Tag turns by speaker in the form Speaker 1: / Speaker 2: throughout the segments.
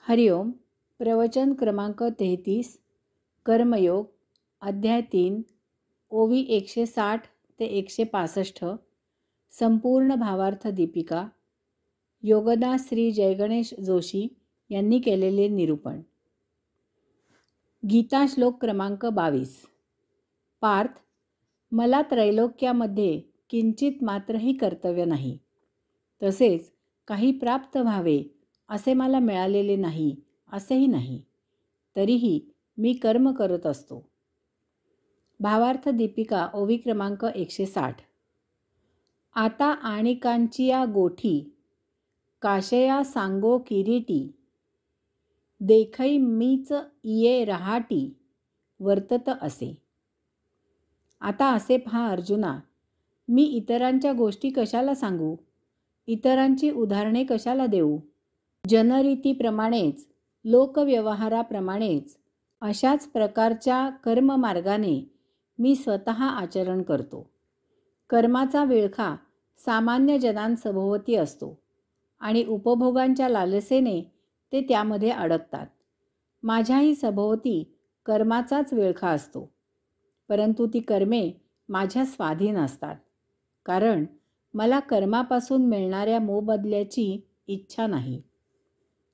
Speaker 1: हरिओम. प्रवचन क्रमांक 33. कर्मयोग, अध्याय 3, ओवी 160 ते 165. संपूर्ण भावार्थ दीपिका. योगदास श्री जयगणेश जोशी यांनी केलेले निरूपण. गीता श्लोक क्रमांक 22. पार्थ, मला त्रैलोक्यामध्ये किंचित मात्रही कर्तव्य नाही, तसेच काही प्राप्त व्हावे असे मला मिळालेले नाही असेही नाही, तरीही मी कर्म करत असतो. भावार्थ दीपिका, ओवी क्रमांक 160. आता आणिकांचिया गोठी, काशया सांगो किरीटी, देखै मीच इये रहाटी, वर्तत असे. आता असे पहा अर्जुना, मी इतरांच्या गोष्टी कशाला सांगू, इतरांची उदाहरणे कशाला देऊ. जनरीतीप्रमाणेच, लोकव्यवहाराप्रमाणेच अशाच प्रकारच्या कर्ममार्गाने मी स्वतः आचरण करतो. कर्माचा विळखा सामान्य जनांसभोवती असतो आणि उपभोगांच्या लालसेने ते त्यामध्ये अडकतात. माझ्याही सभोवती कर्माचाच विळखा असतो, परंतु ती कर्मे माझ्या स्वाधीन असतात, कारण मला कर्मापासून मिळणाऱ्या मोबदल्याची इच्छा नाही.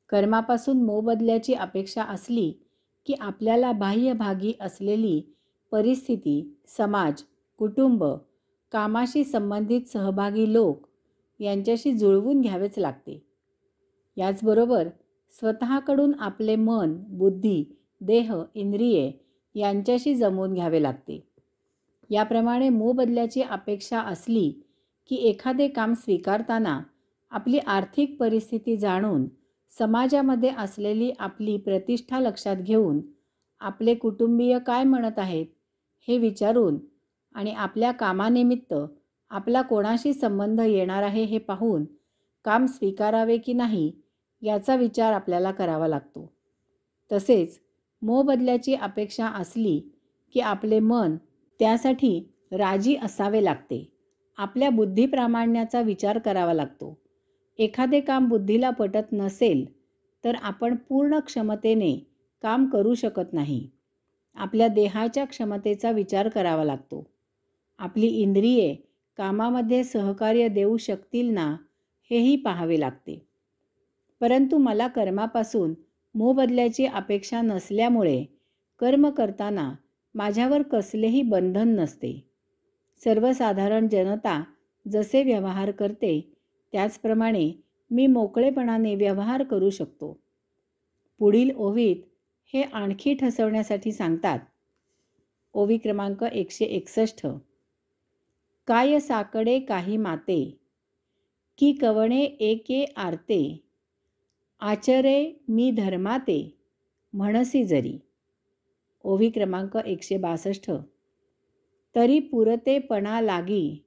Speaker 1: कर्मापासून मोबदल्याची अपेक्षा असली की आपल्याला बाह्यभागी असलेली परिस्थिती, समाज, कुटुंब, कामाशी संबंधित सहभागी लोक यांच्याशी जुळवून घ्यावेच लागते. याचबरोबर स्वतःकडून आपले मन, बुद्धी, देह, इंद्रिये यांच्याशी जमवून घ्यावे लागते. याप्रमाणे मोबदल्याची अपेक्षा असली की एखादे काम स्वीकारताना आपली आर्थिक परिस्थिती जाणून, समाजामध्ये असलेली आपली प्रतिष्ठा लक्षात घेऊन, आपले कुटुंबीय काय म्हणत आहेत हे विचारून आणि आपल्या कामानिमित्त आपला कोणाशी संबंध येणार आहे हे पाहून काम स्वीकारावे की नाही याचा विचार आपल्याला करावा लागतो. तसेच मोबदल्याची अपेक्षा असली की आपले मन त्यासाठी राजी असावे लागते. आपल्या बुद्धिप्रामाण्याचा विचार करावा लागतो. एखादे काम बुद्धीला पटत नसेल तर आपण पूर्ण क्षमतेने काम करू शकत नाही. आपल्या देहाच्या क्षमतेचा विचार करावा लागतो. आपली इंद्रिये कामामध्ये सहकार्य देऊ शकतील ना हेही पाहावे लागते. परंतु मला कर्मापासून मोबदल्याची अपेक्षा नसल्यामुळे कर्म करताना माझ्यावर कसलेही बंधन नसते. सर्वसाधारण जनता जसे व्यवहार करते त्याचप्रमाणे मी मोकळेपणाने व्यवहार करू शकतो. पुढील ओवीत हे आणखी ठसवण्यासाठी सांगतात. ओवी क्रमांक 161. काय साकडे काही माते, की कवणे एके आरते, आचरे मी धर्माते, म्हणसी जरी. ओवी क्रमांक 162. तरी पुरतेपणा लागी,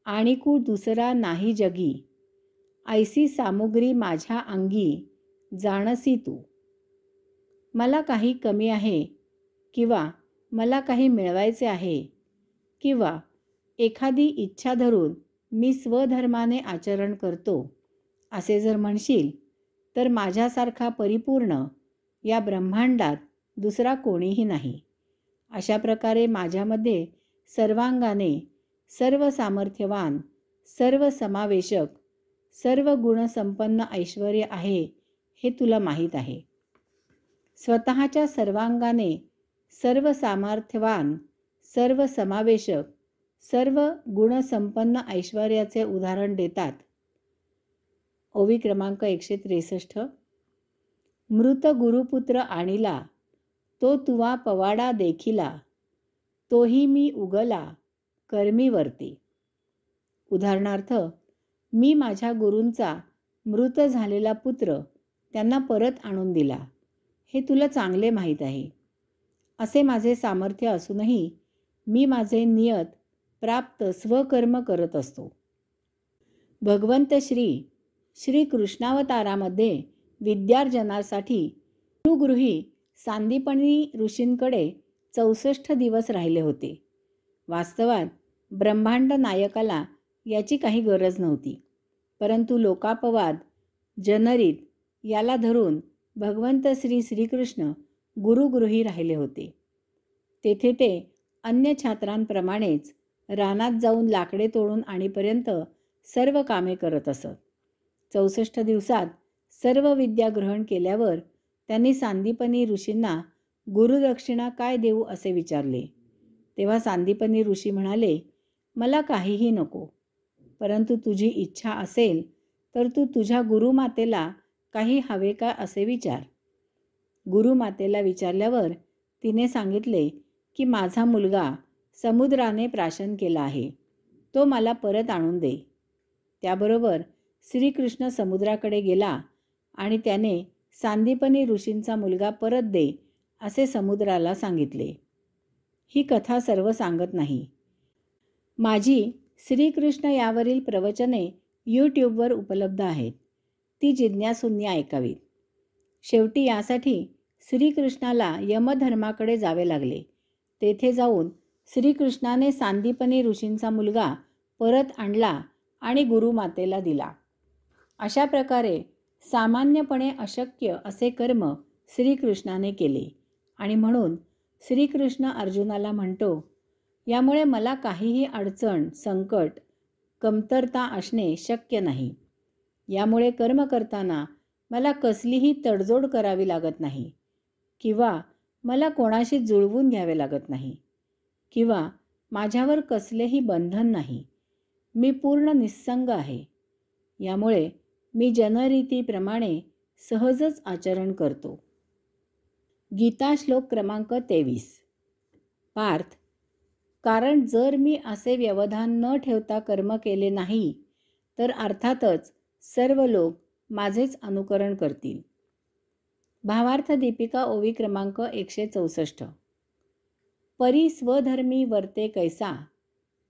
Speaker 1: आणिकू दुसरा नाही जगी, ऐसी सामुग्री माझ्या अंगी, जाणसी तू. मला काही कमी आहे किंवा मला काही मिळवायचे आहे किंवा एखादी इच्छा धरून मी स्वधर्माने आचरण करतो असे जर म्हणशील तर माझ्यासारखा परिपूर्ण या ब्रह्मांडात दुसरा कोणीही नाही. अशा प्रकारे माझ्यामध्ये सर्वांगाने, सर्व सामर्थ्यवान, सर्व समावेशक, सर्व गुणसंपन्न ऐश्वर्य आहे हे तुला माहीत आहे. स्वतःच्या सर्वांगाने, सर्व सामर्थ्यवान, सर्व समावेशक, सर्व गुणसंपन्न ऐश्वर्याचे उदाहरण देतात. ओवी क्रमांक 163. मृत गुरुपुत्र आणिला, तो तुवा पवाडा देखिला, तोही मी उगला, कर्मी वर्ते. उदाहरणार्थ, मी माझ्या गुरूंचा मृत झालेला पुत्र त्यांना परत आणून दिला, हे तुला चांगले माहीत आहे. असे माझे सामर्थ्य असूनही मी माझे नियत प्राप्त स्वकर्म करत असतो. भगवंत श्री कृष्णावतारामध्ये विद्यार्जनासाठी गुरुगृही सांदीपनी ऋषींकडे 64 दिवस राहिले होते. वास्तवात ब्रह्मांड नायकाला याची काही गरज नव्हती, परंतु लोकापवाद, जनरीत याला धरून भगवंत श्रीकृष्ण गुरुगृही राहिले होते. तेथे ते अन्य छात्रांप्रमाणेच रानात जाऊन लाकडे तोडून आणीपर्यंत सर्व कामे करत असत. 64 दिवसात सर्व विद्या ग्रहण केल्यावर त्यांनी सांदीपनी ऋषींना गुरुदक्षिणा काय देऊ असे विचारले. तेव्हा सांदीपनी ऋषी म्हणाले, मला काहीही नको, परंतु तुझी इच्छा असेल तर तू तुझ्या गुरुमातेला काही हवे का असे विचार. गुरुमातेला विचारल्यावर तिने सांगितले की माझा मुलगा समुद्राने प्राशन केला आहे, तो मला परत आणून दे. त्याबरोबर श्रीकृष्ण समुद्राकडे गेला आणि त्याने सांदीपनी ऋषींचा मुलगा परत दे असे समुद्राला सांगितले. ही कथा सर्व सांगत नाही. माझी श्रीकृष्ण यावरील प्रवचने यूट्यूबवर उपलब्ध आहेत. ती जिज्ञासूंनी ऐकावीत. शेवटी यासाठी श्रीकृष्णाला यमधर्माकडे जावे लागले. तेथे जाऊन श्रीकृष्णाने सांदीपनी ऋषींचा मुलगा परत आणला आणि गुरुमातेला दिला. अशा प्रकारे सामान्यपणे अशक्य असे कर्म श्रीकृष्णाने केले आणि म्हणून श्रीकृष्ण अर्जुनाला म्हणतो, यामुळे मला काहीही अडचण, संकट, कमतरता असणे शक्य नाही. यामुळे कर्म करताना मला कसलीही तडजोड करावी लागत नाही किंवा मला कोणाशी जुळवून घ्यावे लागत नाही किंवा माझ्यावर कसलेही बंधन नाही. मी पूर्ण निस्संग आहे. यामुळे मी जनरीतीप्रमाणे सहजच आचरण करतो. गीता श्लोक क्रमांक 23. पार्थ, कारण जर मी असे व्यवधान न ठेवता कर्म केले नाही तर अर्थातच सर्व लोक माझेच अनुकरण करतील. भावार्थ दीपिका ओवी क्रमांक 164. परी स्वधर्मी वर्ते कैसा,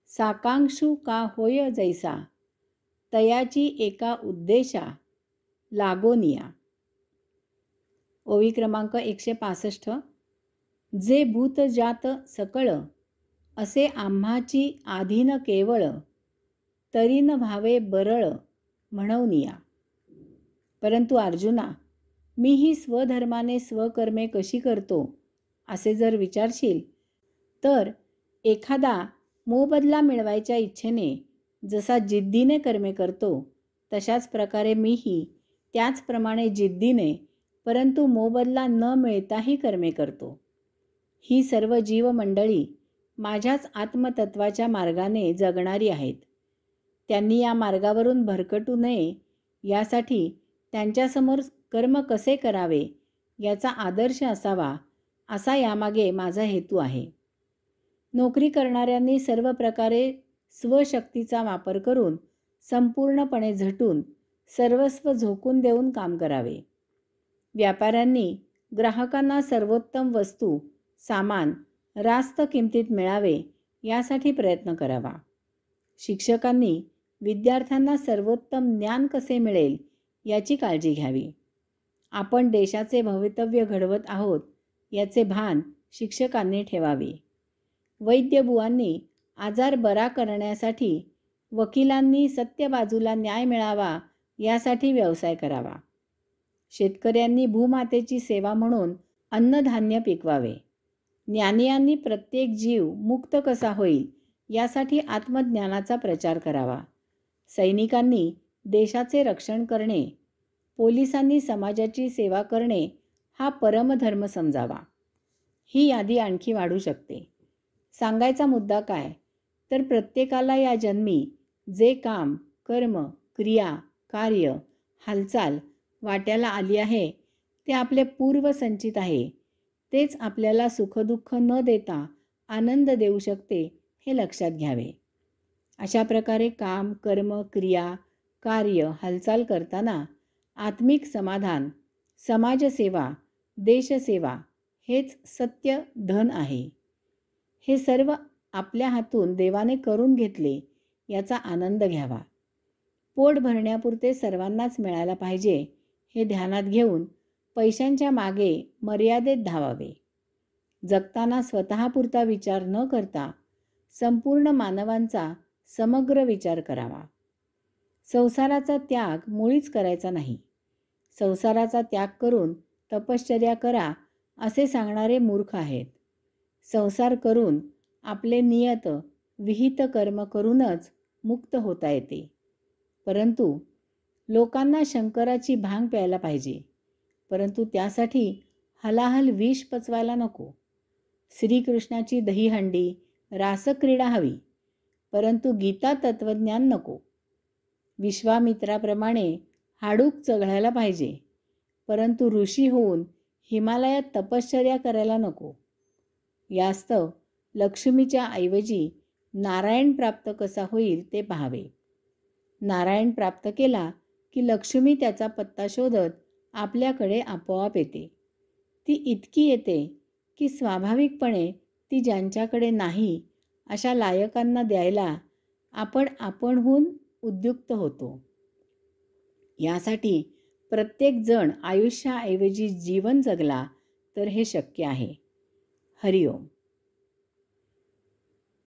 Speaker 1: साकांक्षू का होय जैसा, तयाची एका उद्देशा लागोनिया. ओवी क्रमांक 165. जे भूत जात सकळ, असे आम्हाची आधीन केवळ, तरी न भावे बरळ म्हणवनिया. परंतु अर्जुना, मी ही स्वधर्माने स्वकर्मे कशी करतो असे जर विचारशील तर एखादा मोबदला मिळवायच्या इच्छेने जसा जिद्दीने कर्मे करतो तशाच प्रकारे मीही त्याचप्रमाणे जिद्दीने परंतु मोबदला न मिळताही कर्मे करतो. ही सर्व जीवमंडळी माझ्याच आत्मतत्वाच्या मार्गाने जगणारी आहेत. त्यांनी या मार्गावरून भरकटू नये यासाठी त्यांच्यासमोर कर्म कसे करावे याचा आदर्श असावा, असा यामागे माझा हेतू आहे. नोकरी करणाऱ्यांनी सर्व प्रकारे स्वशक्तीचा वापर करून संपूर्णपणे झटून सर्वस्व झोकून देऊन काम करावे. व्यापाऱ्यांनी ग्राहकांना सर्वोत्तम वस्तू, सामान रास्त किमतीत मिळावे यासाठी प्रयत्न करावा. शिक्षकांनी विद्यार्थ्यांना सर्वोत्तम ज्ञान कसे मिळेल याची काळजी घ्यावी. आपण देशाचे भवितव्य घडवत आहोत याचे भान शिक्षकांनी ठेवावे. वैद्यबुवांनी आजार बरा करण्यासाठी, वकिलांनी सत्य बाजूला न्याय मिळावा यासाठी व्यवसाय करावा. शेतकऱ्यांनी भूमातेची सेवा म्हणून अन्नधान्य पिकवावे. ज्ञानियांनी प्रत्येक जीव मुक्त कसा होईल यासाठी आत्मज्ञानाचा प्रचार करावा. सैनिकांनी देशाचे रक्षण करणे, पोलिसांनी समाजाची सेवा करणे हा परमधर्म समजावा. ही यादी आणखी वाढू शकते. सांगायचा मुद्दा काय तर प्रत्येकाला या जन्मी जे काम, कर्म, क्रिया, कार्य, हालचाल वाट्याला आली आहे ते आपले पूर्वसंचित आहे. तेच आपल्याला सुखदुःख न देता आनंद देऊ शकते हे लक्षात घ्यावे. अशा प्रकारे काम, कर्म, क्रिया, कार्य, हालचाल करताना आत्मिक समाधान, समाजसेवा, देशसेवा हेच सत्य धन आहे. हे सर्व आपल्या हातून देवाने करून घेतले याचा आनंद घ्यावा. पोट भरण्यापुरते सर्वांनाच मिळायला पाहिजे हे ध्यानात घेऊन पैशांच्या मागे मर्यादेत धावावे. जगताना स्वतःपुरता विचार न करता संपूर्ण मानवांचा समग्र विचार करावा. संसाराचा त्याग मुळीच करायचा नाही. संसाराचा त्याग करून तपश्चर्या करा असे सांगणारे मूर्ख आहेत. संसार करून आपले नियत विहित कर्म करूनच मुक्त होता येते. परंतु लोकांना शंकराची भांग प्यायला पाहिजे, परंतु त्यासाठी हलाहल विष पचवायला नको. श्रीकृष्णाची दहीहंडी रासक्रीडा हवी, परंतु गीता तत्वज्ञान नको. विश्वामित्राप्रमाणे हाडूक चघळायला पाहिजे, परंतु ऋषी होऊन हिमालयात तपश्चर्या करायला नको. यास्तव लक्ष्मीच्या ऐवजी नारायण प्राप्त कसा होईल ते पाहावे. नारायण प्राप्त केला की लक्ष्मी त्याचा पत्ता शोधत आपल्याकडे आपोआप येते. ती इतकी येते की स्वाभाविकपणे ती ज्यांच्याकडे नाही अशा लायकांना द्यायला आपण आपणहून उद्युक्त होतो. यासाठी प्रत्येक जण आयुष्याऐवजी जीवन जगला तर हे शक्य आहे. हरिओम.